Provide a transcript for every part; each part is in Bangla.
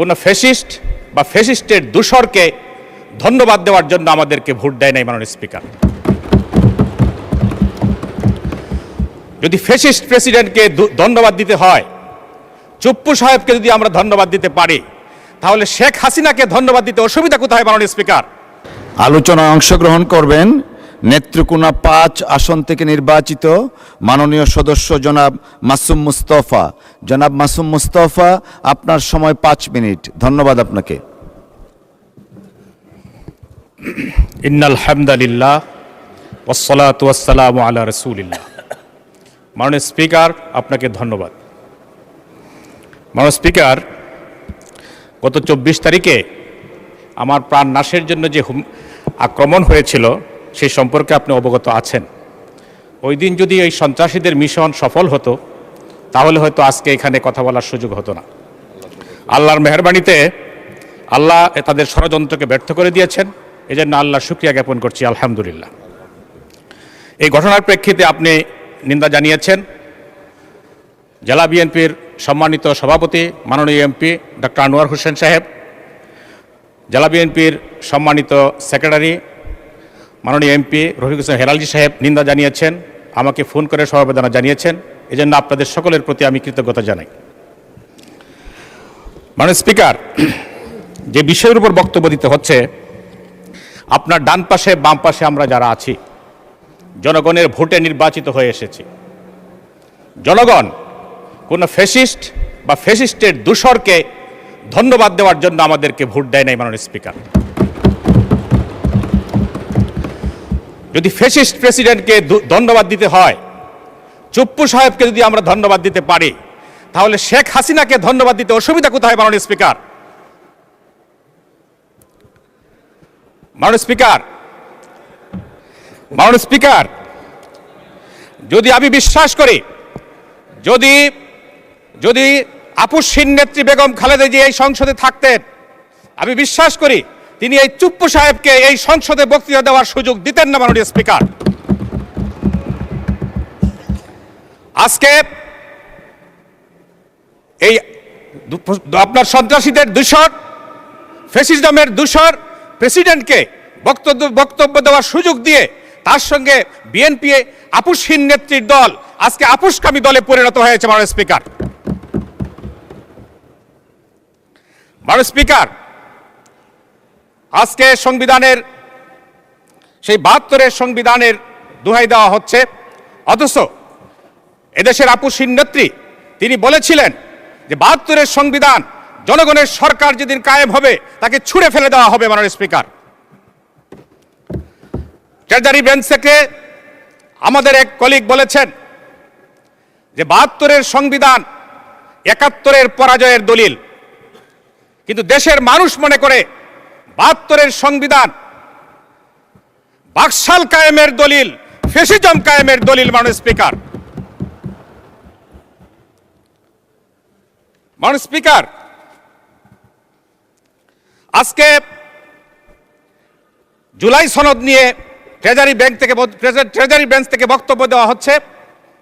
কোনো ফ্যাসিস্ট বা ফ্যাসিস্টের দূষরকে ধন্যবাদ দেওয়ার জন্য আমাদেরকে ভোট দেয় নাই মাননীয় স্পিকার। যদি ফ্যাসিস্ট প্রেসিডেন্টকে ধন্যবাদ দিতে হয়, চুপ্পু সাহেবকে যদি আমরা ধন্যবাদ দিতে পারি, তাহলে শেখ হাসিনাকে ধন্যবাদ দিতে অসুবিধা কোথায় মাননীয় স্পিকার? আলোচনায় অংশগ্রহণ করবেন নেত্রকোনা 5 আসন থেকে নির্বাচিত মাননীয় সদস্য জনাব মাসুম মুস্তফা। জনাব মাসুম মুস্তফা, আপনার সময় 5 মিনিট। ধন্যবাদ আপনাকে। ইন্নাল হামদালিল্লাহ ওয়াসসালাতু ওয়াসসালামু আলা রাসূলিল্লাহ। মাননীয় স্পিকার, আপনাকে ধন্যবাদ। মাননীয় স্পিকার, গত 24 তারিখে আমার প্রাণ নাশের জন্য যে আক্রমণ হয়েছিল সেই সম্পর্কে আপনি অবগত আছেন। ওই দিন যদি এই সন্ত্রাসীদের মিশন সফল হতো, তাহলে হয়তো আজকে এখানে কথা বলার সুযোগ হতো না। আল্লাহর মেহেরবানিতে আল্লাহ তাদের ষড়যন্ত্রকে ব্যর্থ করে দিয়েছেন, এজন্য আল্লাহর শুকরিয়া জ্ঞাপন করছি, আলহামদুলিল্লাহ। এই ঘটনার প্রেক্ষিতে আপনি নিন্দা জানিয়েছেন। জেলা বিএনপির সম্মানিত সভাপতি মাননীয় এমপি ডক্টর আনোয়ার হোসেন সাহেব, জেলা বিএনপির সম্মানিত সেক্রেটারি মাননীয় এমপি রফিক হোসেন হেলালজি সাহেব নিন্দা জানিয়েছেন, আমাকে ফোন করে সমবেদনা জানিয়েছেন। এজন্য আপনাদের সকলের প্রতি আমি কৃতজ্ঞতা জানাই। মাননীয় স্পিকার, যে বিষয়ের উপর বক্তব্য দিতে হচ্ছে, আপনার ডান পাশে বাম পাশে আমরা যারা আছি, জনগণের ভোটে নির্বাচিত হয়ে এসেছি। জনগণ কোনো ফ্যাসিস্ট বা ফ্যাসিস্টের দূষরকে ধন্যবাদ দেওয়ার জন্য আমাদেরকে ভোট দেয় নাই মাননীয় স্পিকার। যদি ফ্যাসিস্ট প্রেসিডেন্টকে ধন্যবাদ দিতে হয়, চুপ্পু সাহেবকে যদি আমরা ধন্যবাদ দিতে পারি, তাহলে শেখ হাসিনাকে ধন্যবাদ দিতে অসুবিধা কোথায় মাননীয় স্পিকার? মাননীয় স্পিকার, যদি আমি বিশ্বাস করি, যদি আপসহীন নেত্রী বেগম খালেদা জিয়া এই সংসদে থাকতেন, আমি বিশ্বাস করি তিনি এই চুপ্পু সাহেবকে এই সংসদে বক্তৃতা দেওয়ার সুযোগ দিতেন না মাননীয় স্পিকার। আজকে এই আপনার সন্ত্রাসীদের দূষর, ফ্যাসিজমের দূষর প্রেসিডেন্টকে বক্তব্য দেওয়ার সুযোগ দিয়ে তার সঙ্গে বিএনপি আপসহীন নেত্রীর দল আজকে আপসকামী দলে পরিণত হয়েছে মাননীয় স্পিকার। মাননীয় স্পিকার, আজকে সংবিধানের সেই 72-এর সংবিধানের দোহাই দেওয়া হচ্ছে, অথচ এদেশের আপসহীন নেত্রী তিনি বলেছিলেন যে 72-এর সংবিধান জনগণের সরকার যেদিন কায়েম হবে তাকে ছুঁড়ে ফেলে দেওয়া হবে মাননীয় স্পিকার। ট্রেজারি বেঞ্চ থেকে আমাদের এক কলিগ বলেছেন যে 72-এর সংবিধান 71-এর পরাজয়ের দলিল, কিন্তু দেশের মানুষ মনে করে 72-এর সংবিধান বাকশাল কায়েমের দলিল, ফ্যাসিজম কায়েমের দলিল মাননীয় স্পিকার। মাননীয় স্পিকার, আজকে জুলাই সনদ নিয়ে ট্রেজারি বেঞ্চ থেকে বক্তব্য দেওয়া হচ্ছে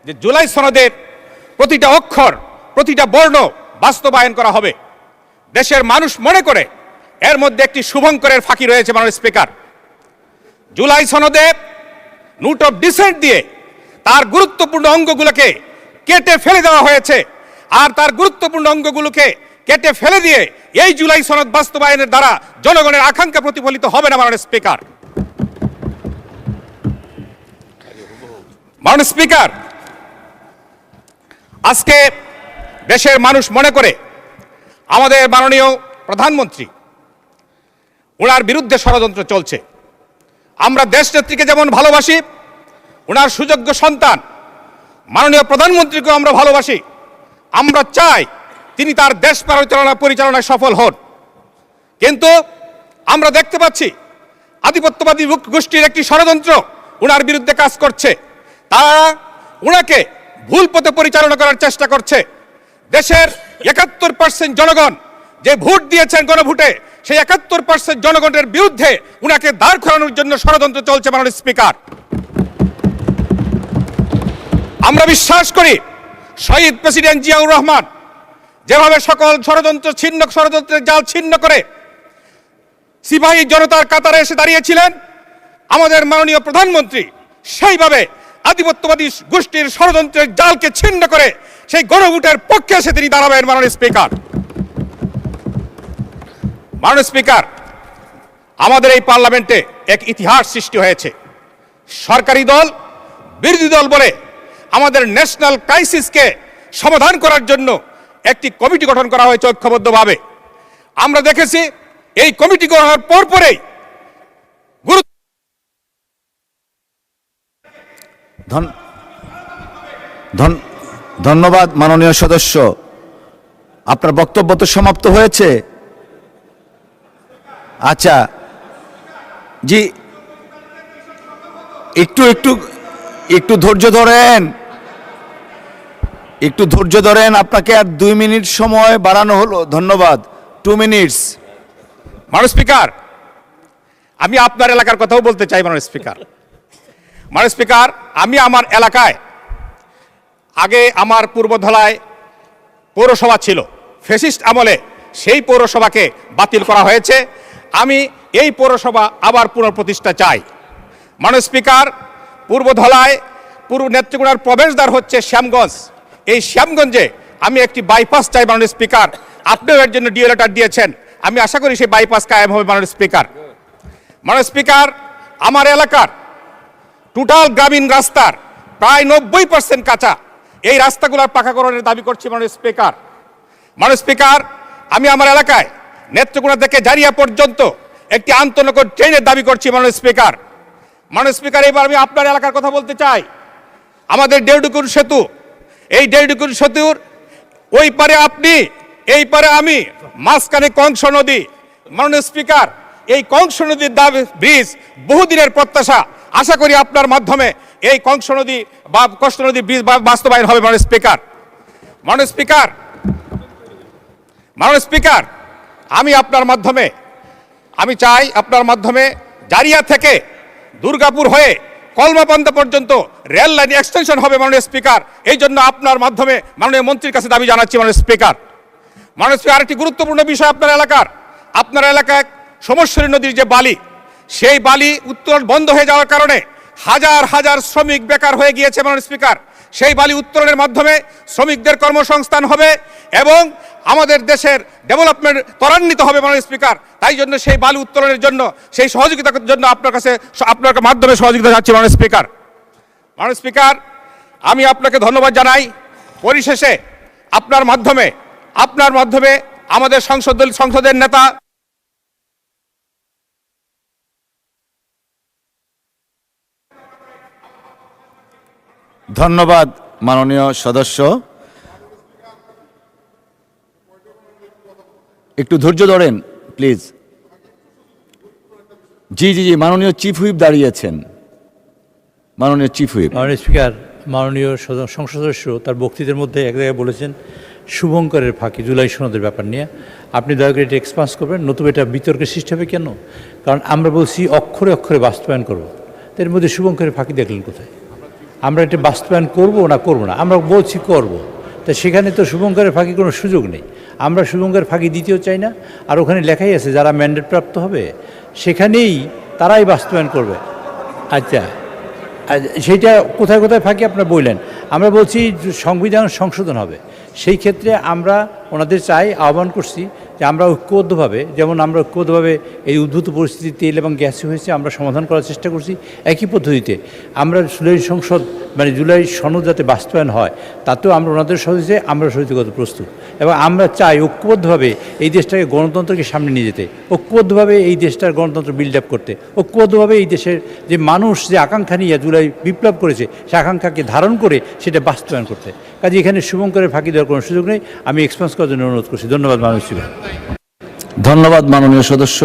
যে জুলাই সনদের প্রতিটা অক্ষর, প্রতিটা বর্ণ বাস্তবায়ন করা হবে। দেশের মানুষ মনে করে এর মধ্যে একটি শুভঙ্করের ফাঁকি রয়েছে মাননীয় স্পিকার। জুলাই সনদে নোট অফ ডিসেন্ট দিয়ে তার গুরুত্বপূর্ণ অঙ্গগুলোকে কেটে ফেলে দেওয়া হয়েছে, আর তার গুরুত্বপূর্ণ অঙ্গগুলোকে কেটে ফেলে দিয়ে এই জুলাই সনদ বাস্তবায়নের দ্বারা জনগণের আকাঙ্ক্ষা প্রতিফলিত হবে না মাননীয় স্পিকার। মাননীয় স্পিকার, আজকে দেশের মানুষ মনে করে আমাদের মাননীয় প্রধানমন্ত্রী, ওনার বিরুদ্ধে ষড়যন্ত্র চলছে। আমরা দেশনেত্রীকে যেমন ভালোবাসি, ওনার সুযোগ্য সন্তান মাননীয় প্রধানমন্ত্রীকেও আমরা ভালোবাসি। আমরা চাই তিনি তার দেশ পরিচালনায় সফল হন, কিন্তু আমরা দেখতে পাচ্ছি আধিপত্যবাদী গোষ্ঠীর একটি ষড়যন্ত্র ওনার বিরুদ্ধে কাজ করছে। তারা ওনাকে ভুল পথে পরিচালনা করার চেষ্টা করছে। দেশের 71% জনগণ যে ভোট দিয়েছেন গণভোটে, সেই 71% জনগণের বিরুদ্ধে উনাকে দাঁড় করানোর জন্য ষড়যন্ত্র চলছে মাননীয় স্পিকার। আমরা বিশ্বাস করি শহীদ প্রেসিডেন্ট জিয়াউর রহমান যেভাবে সকল ষড়যন্ত্রের জাল ছিন্ন করে সিপাহী জনতার কাতারে এসে দাঁড়িয়েছিলেন আমাদের মাননীয় প্রধানমন্ত্রী, সেইভাবে আধিপত্যবাদী গোষ্ঠীর ষড়যন্ত্রের জালকে ছিন্ন করে সেই গণভোটের পক্ষে এসে তিনি দাঁড়াবেন। মাননীয় স্পিকার, মাননীয় স্পিকার, আমাদের এই পার্লামেন্টে এক ইতিহাস সৃষ্টি হয়েছে। সরকারি দল বিরোধী দল বলে আমাদের ন্যাশনাল ক্রাইসিসকে সমাধান করার জন্য একটি কমিটি গঠন করা হয়েছে ঐক্যবদ্ধভাবে। আমরা দেখেছি এই কমিটি গঠনের পরপরেই ধন্যবাদ মাননীয় সদস্য, আপনার বক্তব্য তো সমাপ্ত হয়েছে। আচ্ছা জি, একটু ধৈর্য ধরেন, আপনাকে আর 2 মিনিট সময় বাড়ানো হলো। ধন্যবাদ, 2 মিনিটস। মাননীয় স্পিকার, আমি আপনার এলাকার কথাও বলতে চাই। মাননীয় স্পিকার, আমি আমার এলাকায় আগে আমার পূর্বধলায় পৌরসভা ছিল, ফ্যাসিস্ট আমলে সেই পৌরসভাকে বাতিল করা হয়েছে। আমি এই পৌরসভা আবার পুনঃপ্রতিষ্ঠা চাই। মাননীয় স্পিকার, পূর্বধলায় পূর্ব নেত্রকোনার প্রবেশদ্বার হচ্ছে শ্যামগঞ্জ। এই শ্যামগঞ্জে আমি একটি বাইপাস চাই। মাননীয় স্পিকার, আপনিও এর জন্য ডিও লেটার দিয়েছেন, আমি আশা করি সেই বাইপাস কায়েম হবে। মাননীয় স্পিকার, আমার এলাকার টোটাল গ্রামীণ রাস্তার প্রায় 90% কাঁচা, এই রাস্তাগুলোর পাকাকরণের দাবি করছি। মাননীয় স্পিকার, আমি আমার এলাকায় নেত্রকোনা থেকে জারিয়া পর্যন্ত একটি আন্তনগর ট্রেনের দাবি করছি। মাননীয় স্পিকার, এবার আমি আপনার এলাকার কথা বলতে চাই। আমাদের দেউডুকুর সেতু, এই দেউডুকুর সেতুর ওই পারে আপনি, এই পারে আমি, মাঝখানে কংস নদী। মাননীয় স্পিকার, এই কংস নদীর ব্রিজ বহুদিনের প্রত্যাশা, আশা করি আপনার মাধ্যমে এই কংস নদী বা কষ্ট নদী ব্রিজ বাস্তবায়ন হবে। মাননীয় স্পিকার, আমি আপনার মাধ্যমে চাই আপনার মাধ্যমে জারিয়া থেকে দুর্গাপুর হয়ে কলমাপান্তা পর্যন্ত রেল লাইন এক্সটেনশন হবে। মাননীয় স্পিকার, এই জন্য আপনার মাধ্যমে মাননীয় মন্ত্রীর কাছে দাবি জানাচ্ছি। মাননীয় স্পিকার, আরেকটি গুরুত্বপূর্ণ বিষয়, আপনার এলাকায় সমস্বরী নদীর যে বালি, সেই বালি উত্তোলন বন্ধ হয়ে যাওয়ার কারণে হাজার হাজার শ্রমিক বেকার হয়ে গিয়েছে। মাননীয় স্পিকার, সেই বালি উত্তোলনের মাধ্যমে শ্রমিকদের কর্মসংস্থান হবে এবং আমাদের দেশের ডেভেলপমেন্ট ত্বরান্বিত হবে। মাননীয় স্পিকার, তাই জন্য সেই বালি উত্তোলনের জন্য, সেই সহযোগিতার জন্য আপনার মাধ্যমে সহযোগিতা চাচ্ছি। মাননীয় স্পিকার, আমি আপনাকে ধন্যবাদ জানাই। পরিশেষে আপনার মাধ্যমে আমাদের সংসদের নেতা ধন্যবাদ মাননীয় সদস্য, একটু ধৈর্য ধরেন প্লিজ। জি, মাননীয় চিফ হুইপ দাঁড়িয়েছেন। মাননীয় চিফ হুইপ। মাননীয় স্পিকার, মাননীয় সংসদ সদস্য তার বক্তৃতার মধ্যে এক জায়গায় বলেছেন শুভঙ্করের ফাঁকি, জুলাই সনদের ব্যাপার নিয়ে। আপনি দয়া করে এটা এক্সপান্স করবেন, নতুবা এটা বিতর্কের সৃষ্টি হবে কেন? কারণ আমরা বলছি অক্ষরে অক্ষরে বাস্তবায়ন করব, এর মধ্যে শুভঙ্করের ফাঁকি দেখলেন কোথায়? আমরা এটা বাস্তবায়ন করব না, আমরা বলছি করব, তা সেখানে তো শুভঙ্করের ফাঁকি কোনো সুযোগ নেই। আমরা শুভঙ্করের ফাঁকি দিতেও চাই না। আর ওখানে লেখাই আছে যারা ম্যান্ডেট প্রাপ্ত হবে সেখানেই তারাই বাস্তবায়ন করবে। আচ্ছা, সেইটা কোথায় কোথায় ফাঁকি আপনারা বললেন। আমরা বলছি সংবিধান সংশোধন হবে, সেই ক্ষেত্রে আমরা ওনাদের আহ্বান করছি যে আমরা ঐক্যবদ্ধভাবে, যেমন আমরা ঐক্যবদ্ধভাবে এই উদ্ভূত পরিস্থিতি তেল এবং গ্যাসে হয়েছে, আমরা সমাধান করার চেষ্টা করছি। একই পদ্ধতিতে আমরা জুলাই সনদ যাতে বাস্তবায়ন হয়, তাতেও আমরা ওনাদের সহযোগিতায় আমরা সহযোগিতা প্রস্তুত। এবং আমরা চাই ঐক্যবদ্ধভাবে এই দেশটাকে গণতন্ত্রকে সামনে নিয়ে যেতে, ঐক্যবদ্ধভাবে এই দেশটার গণতন্ত্র বিল্ড আপ করতে, ঐক্যবদ্ধভাবে এই দেশের যে মানুষ যে আকাঙ্ক্ষা নিয়ে জুলাই বিপ্লব করেছে সে আকাঙ্ক্ষাকে ধারণ করে সেটা বাস্তবায়ন করতে। কাজে এখানে শুভঙ্করের ফাঁকি দেওয়ার কোনো সুযোগ নেই। আমি এক্সপান্স করার জন্য অনুরোধ করছি। ধন্যবাদ মাননীয় স্পিকার। ধন্যবাদ মাননীয় সদস্য।